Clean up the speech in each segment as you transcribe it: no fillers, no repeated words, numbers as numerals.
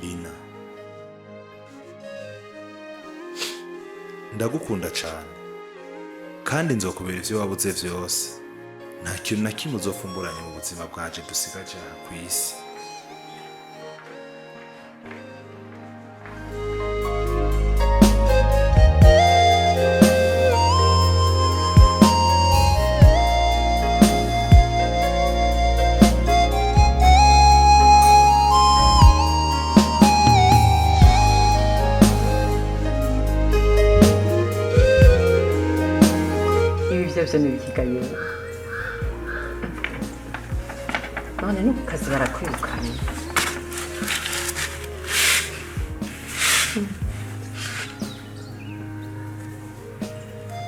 Lina, ndagukunda cyane kandi nzokubera ivyo wabuze vyose. Nta kintu na kimwe uzofumburanye mu buzima bwaje dusigaje aha ku isi. byose n'ibikigaye none no kukazi barakwirukanye.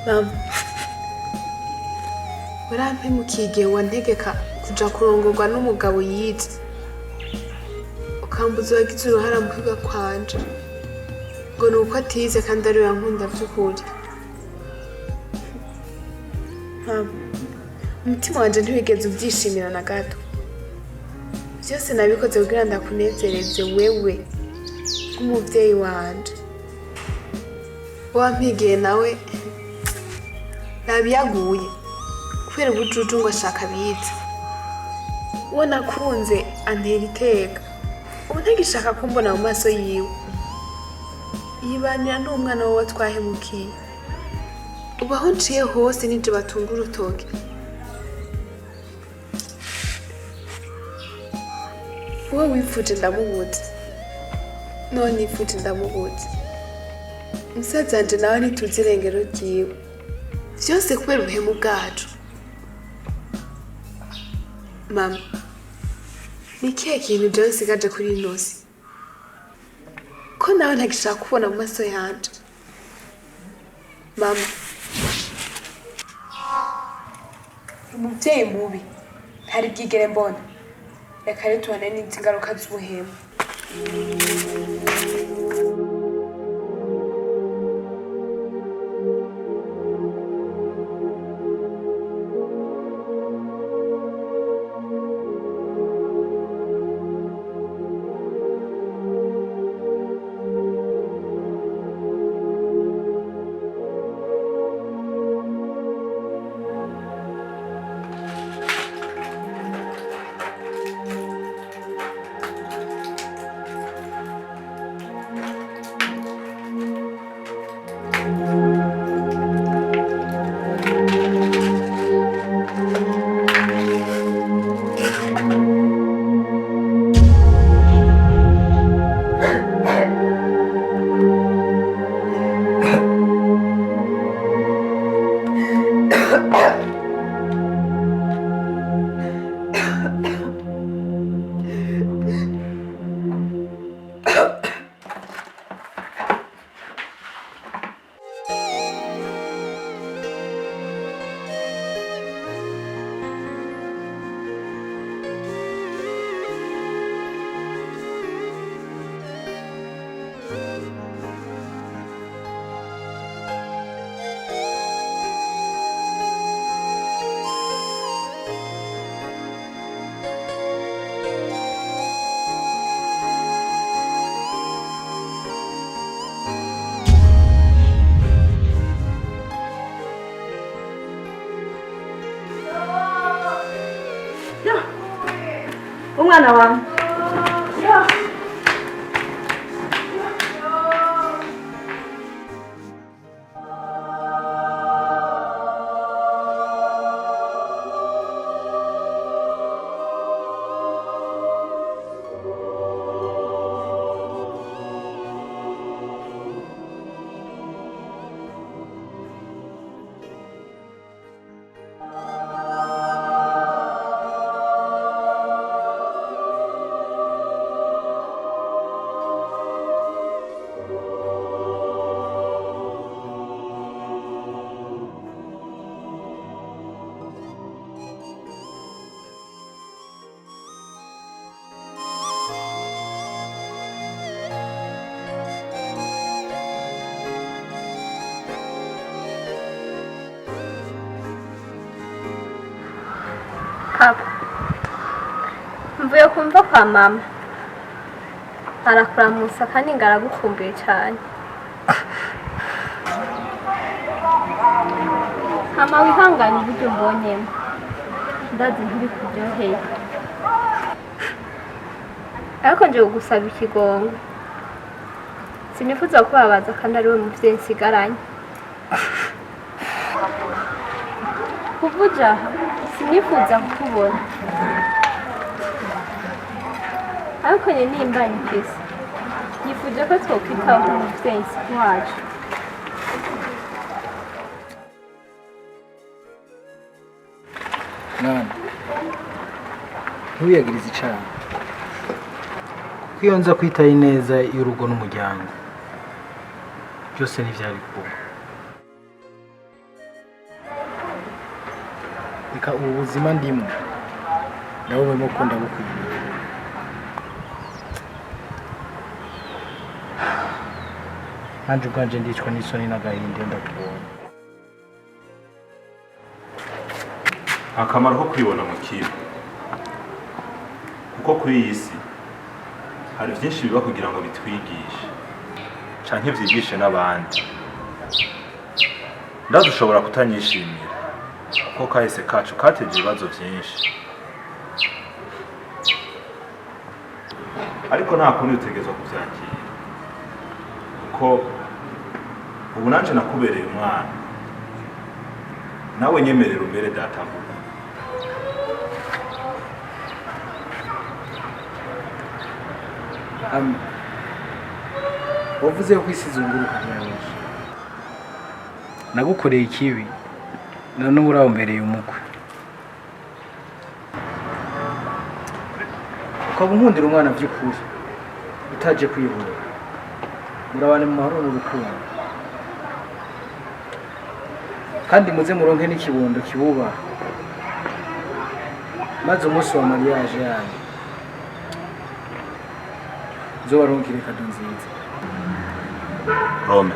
Mama, warampemukira igihe wantegeka kuja kurongorwa n'umugabo yize, ukambuza wagize uruhara mu kwiga kwanje ngo ni uko atize kandi ariwe yankunda by'ukuri. Mama, umutima wanje ntiwigeze ubyishimira na gato. Byose nabikoze kugira ndakunezereze wewe nk'umuvyeyi wanje. Wampigiye nawe nabiyaguye kubera ubujuju ngo ashaka bize. Uwo nakunze antera iteka, ubu ntagishaka kumbona mu maso yiwe. Yibanira n'umwana wawe twahemukiye. Ubu aho nciye hose nije batunga urutoke. Uwo wifuje ndamubuze, none nifuje ndamubuze. Musaza wanje nawe ntituzi irengero ryiwe, vyose kubera ubuhemu bwacu. Mama, ni ikihe kintu jewe nsigaje kuri ino si ko nawe ntagishaka kubona mu maso yanje? Mama, umuvyeyi mubi ntari bwigere mbona. Reka rero tubone n'izi ngaruka z'ubuhemu. umwana wawe Papa, mvuye kumva kwa mama. arakuramusa kandi ngaragukumbuye cyane. Hama wihangane uburyo mbonyemo, ndazi ntiri kuryoheye, ariko nje kugusaba ikigongo. Sinifuza kubabaza kandi ari we muvyeyi nsigaranye. Kuvuja sinifuza kukubona, ariko nye nimba nifise nifuje ko twokwitaho umuvyeyi wacu. Mwana, ntuyagirize icyaha. Kuko iyo nza kwitaho ineza y'urugo n'umuryango, byose ntibyari kuba. Reka ubu buzima ndimo ndabubemo ko ndabukwiriye. Nanjye ubwanje ndicwa n'isoni n'agahinda ndakubonye. akamaro ko kwibona mu kibi, kuko kuri iyi si hari byinshi biba kugira ngo bitwigishe canke vyigishe n'abandi. Ndadushobora kutanyishimira kuko kahise kacu kateje ibibazo byinshi, ariko nta kundi utegerezwa kuvyakira, kuko ubu nanje nakubereye umwana, nawe nyemerera umbere datanguka. Wavuze ko isi izunguruka nyinshi. Nagukoreye ikibi, none ubu urambereye umukwe. Ukaba unkundira umwana by'ukuri, utaje kwihura. Murabane mu mahoro n'urukundo. Kandi muze muronke n'ikibondo kibubaha, maze umunsi wa mariage yanyu zobaronkire kado nziza. Rome,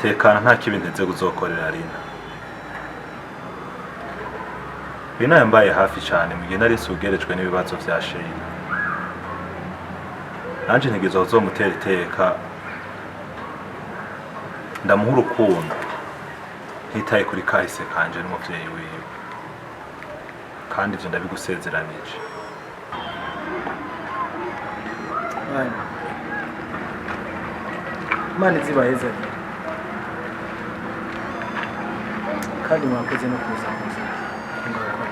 tekana nta kibi nteze kuzokorera Rina yambaye hafi cyane mu gihe nari sugerejwe n'ibibazo vya Sheila. Nanje ntegezo uzomutera iteka, ndamuha urukundo ntitaye kuri kahise kanje n'umuvyeyi wiwe, kandi ivyo ndabigusezeranije. Imana izibaheza kandi mwakoze no kuza Ingaruka.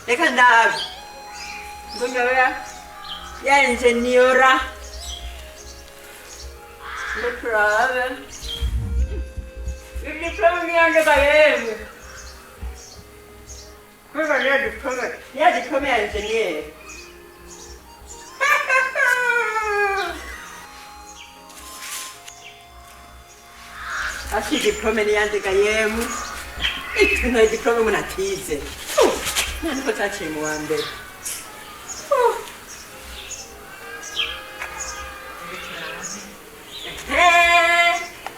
Reka ndabe ngonyora ya ingeniora mutrabe diploma yange bayeme kuba ya diploma ya ingenieur asi diploma ni yange gayemu ituno diploma mun atize niko tachiye mu wa mbere.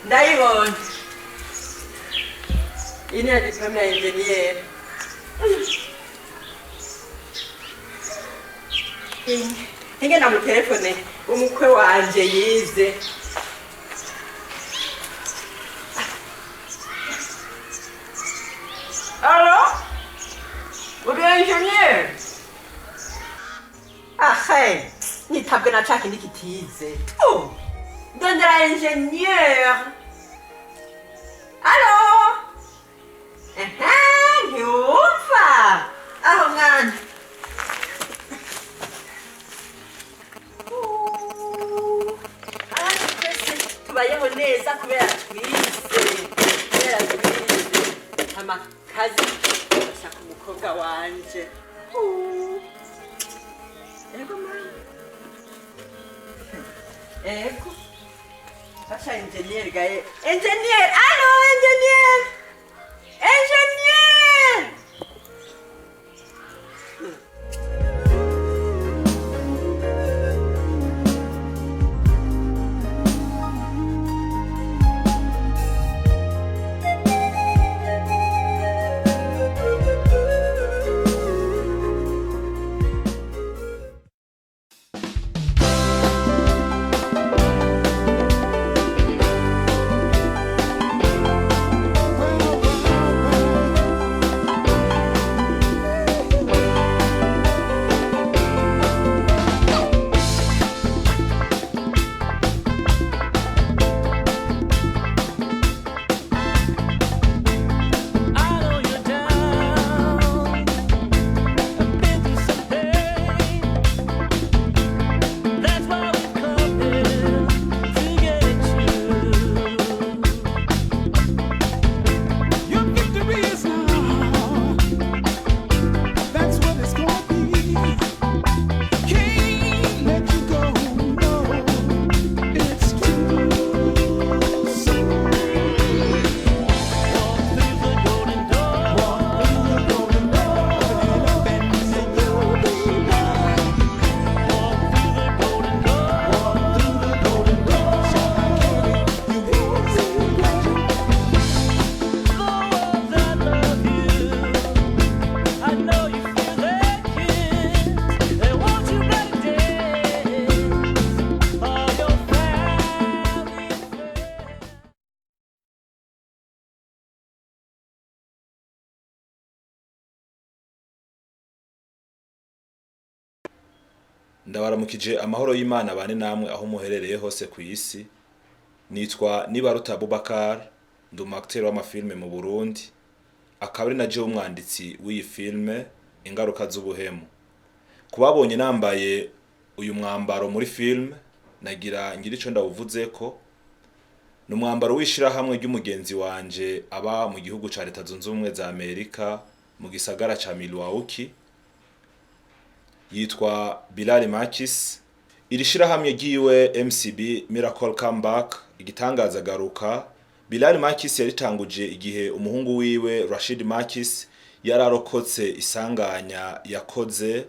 Ndayibona ini ya diploma ya engineer. Inge na mutelefone umukwe wanje yize. Allo? Uri ingenieur? Ahe, nitabwe na chaki nikitize. Oh, ndondera ingenieur. Allo? Ntiwumva? Aho mwana. Tubayeho neza kubera twize. Amakazi. Umukobwa wanje. Ego mama. Ego. Baca engineer gaye. Engineer, allo engineer. Engineer. Ndabaramukije amahoro y'Imana bane namwe aho muherereye hose ku isi. Nitwa Nibaruta Bubakana, ndi umacteur w'amafilme mu Burundi. Akaba ari naje umwanditsi w'iyi filme Ingaruka z'ubuhemu. Kubabonye nambaye uyu mwambaro muri filme, nagira ngira ico ndawuvuze ko numwambaro wishira hamwe ry'umugenzi wanje aba mu gihugu ca Leta Zunze Ubumwe za Amerika mu gisagara ca Milwaukee. Yitwa Bilal Makis. Irishira hamwe giwe MCB Miracle Comeback igitangaza garuka. Bilal Makis yaritanguje igihe umuhungu wiwe Rashid Makis yararokotse isanganya yakoze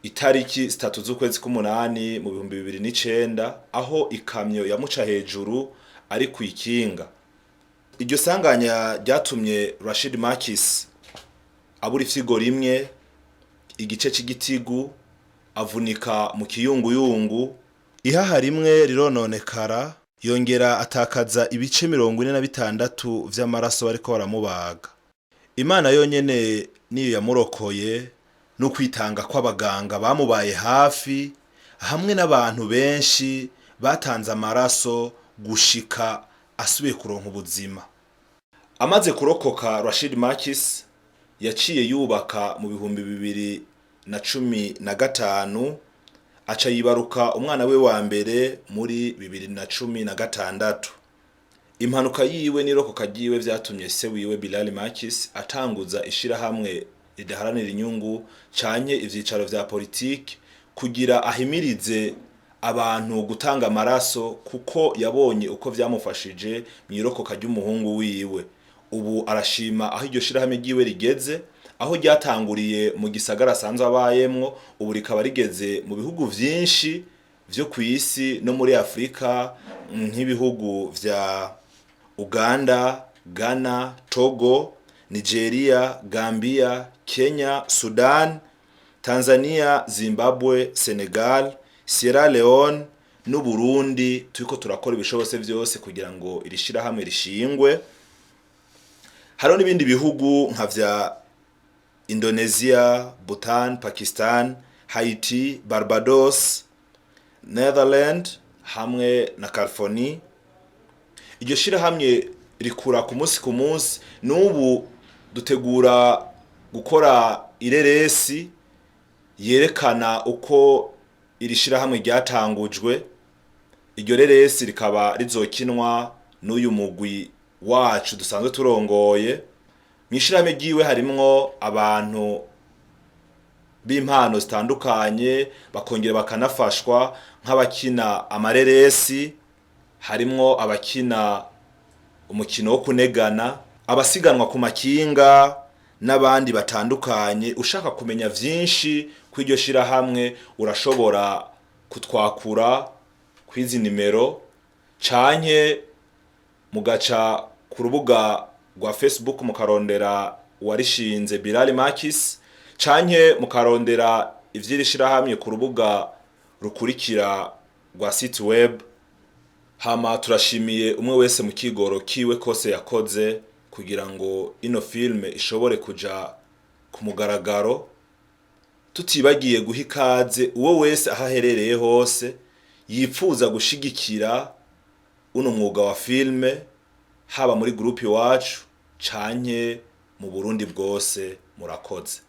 itariki 3 z'ukwezi k'umunani mu 2009 aho ikamyo yamuca hejuru ari kwikinga. Iryo sanganya ryatumye Rashid Makis abura ifyigo rimwe, igice c'igitigu, avunika mu kiyunguyungu, ihaha rimwe rirononekara, yongera atakaza ibice 46 vy'amaraso bariko baramubaga. Imana yonyene niyo yamurokoye no kwitanga kw'abaganga bamubaye hafi, hamwe n'abantu benshi batanze amaraso gushika asubiye kuronka ubuzima. Amaze kurokoka, Rashid Makis yaciye yubaka mu 2015 aca yibaruka umwana we wa mbere muri 2016. Impanuka yiwe n'irokoka ryiwe vyatumye se wiwe Bilal Makis atanguza ishira hamwe ridaharanira inyungu canke ivyicaro vya politiki kugira ahimirize abantu gutanga amaraso, kuko yabonye uko vyamufashije mwirokoka ry'umuhungu wiwe. Ubu arashima aho iryo shira hamwe ryiwe rigeze, aho ryatanguriye mu gisagara asanzwe abayemwo, ubu rikaba rigeze mu bihugu vyinshi vyo kw'isi no muri Afrika, nk'ibihugu vya Uganda, Ghana, Togo, Nigeria, Gambia, Kenya, Sudan, Tanzania, Zimbabwe, Senegal, Sierra Leone n'u Burundi. Turiko turakora ibishobose vyose kugira ngo irishira hamwe rishingwe. Hariho n'ibindi bihugu nka vya Indonesia, Bhutan, Pakistan, Haiti, Barbados, Netherlands hamwe na California. Iryo shira hamwe rikura ku munsi n'ubu dutegura gukora ireresi yerekana uko irishira hamwe ryatangujwe. Iryo reresi rikaba rizokinwa n'uyu mugwi wacu dusanzwe turongoye. Mwishirame giwe harimwo abantu b'impano zitandukanye, bakongera bakanafashwa nk'abakina amareresi, harimwo abakina umukino wo kunegana, abasiganwa ku makinga n'abandi batandukanye. Ushaka kumenya vyinshi kw'iryo shirahamwe urashobora kutwakura kwizi nimero canke mugaca ku rubuga rwa Facebook mukarondera warishinze Bilal Makis canke mukarondera ivy'irishirahamwe ku rubuga rukurikira rwa site web. Hama turashimiye umwe wese mu kigoro kiwe kose yakoze kugira ngo ino filme ishobore kuja ku mugaragaro, tutibagiye guha ikaze uwo wese ahaherereye hose yipfuza gushigikira uno mwuga wa filme, haba muri groupe iwacu canke mu Burundi bwose. Murakoze.